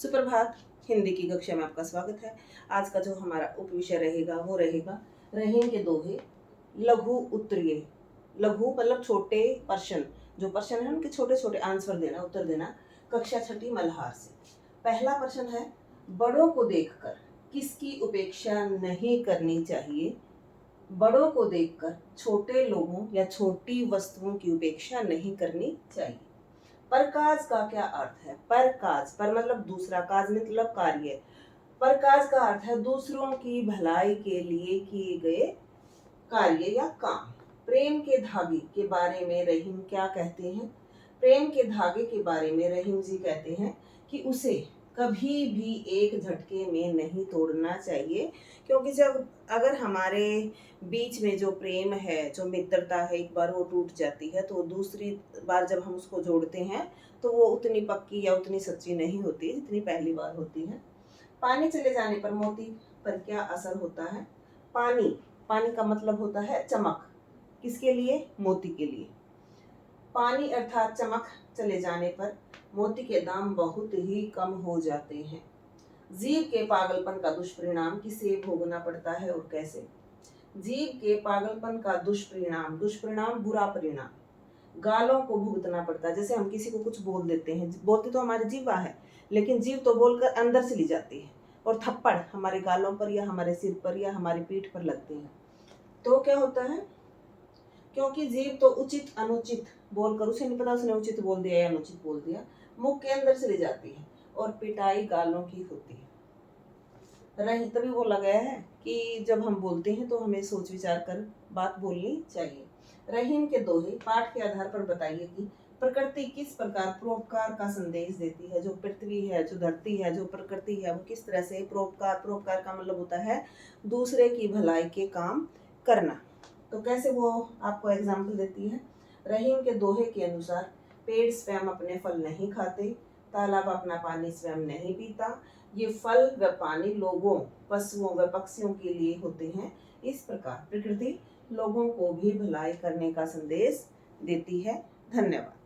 सुप्रभात। हिंदी की कक्षा में आपका स्वागत है। आज का जो हमारा उप विषय रहेगा वो रहेगा रहीम के दोहे, लघु उत्तरीय। लघु मतलब छोटे प्रश्न, जो प्रश्न है उनके छोटे छोटे आंसर देना, उत्तर देना। कक्षा छठी मल्हार से। पहला प्रश्न है, बड़ों को देखकर किसकी उपेक्षा नहीं करनी चाहिए? बड़ों को देखकर छोटे लोगों या छोटी वस्तुओं की उपेक्षा नहीं करनी चाहिए। परकाज का क्या अर्थ है? परकाज, पर मतलब दूसरा, काज मतलब कार्य। परकाज का अर्थ है दूसरों की भलाई के लिए किए गए कार्य या काम। प्रेम के धागे के बारे में रहीम क्या कहते हैं? प्रेम के धागे के बारे में रहीम जी कहते हैं कि उसे कभी भी एक झटके में नहीं तोड़ना चाहिए, क्योंकि जब अगर हमारे बीच में जो प्रेम है, जो मित्रता है, एक बार वो टूट जाती है तो दूसरी बार जब हम उसको जोड़ते हैं तो वो उतनी पक्की या उतनी सच्ची नहीं होती जितनी पहली बार होती है। पानी चले जाने पर मोती पर क्या असर होता है? पानी, पानी का मतलब होता है चमक। किसके लिए? मोती के लिए। पानी अर्थात चमक चले जाने पर मोती के दाम बहुत ही कम हो जाते हैं। जीव के पागलपन का दुष्परिणाम किसे भोगना पड़ता है और कैसे? जीव के पागलपन का दुष्परिणाम, दुष्परिणाम बुरा परिणाम, गालों को भुगतना पड़ता है। जैसे हम किसी को कुछ बोल देते हैं, बोलते तो हमारी जीवा है, लेकिन जीव तो बोलकर अंदर से ली जाती है और थप्पड़ हमारे गालों पर या हमारे सिर पर या हमारी पीठ पर लगते हैं। तो क्या होता है? क्योंकि जीव तो उचित अनुचित बोलकर, उसे नहीं पता उसने उचित बोल दिया या अनुचित बोल दिया, मुख के अंदर से ले जाती है और पिटाई गालों की होती है। तभी बोला गया है कि जब हम बोलते हैं तो हमें सोच विचार कर बात बोलनी चाहिए। रहीम के दोहे पाठ के आधार पर बताइए कि प्रकृति किस प्रकार परोपकार का संदेश देती है। जो पृथ्वी है, जो धरती है, जो प्रकृति है, वो किस तरह से परोपकार, परोपकार का मतलब होता है दूसरे की भलाई के काम करना। तो कैसे वो आपको एग्जाम्पल देती है? रहीम के दोहे के अनुसार पेड़ स्वयं अपने फल नहीं खाते, तालाब अपना पानी स्वयं नहीं पीता, ये फल व पानी लोगों, पशुओं व पक्षियों के लिए होते हैं। इस प्रकार प्रकृति लोगों को भी भलाई करने का संदेश देती है। धन्यवाद।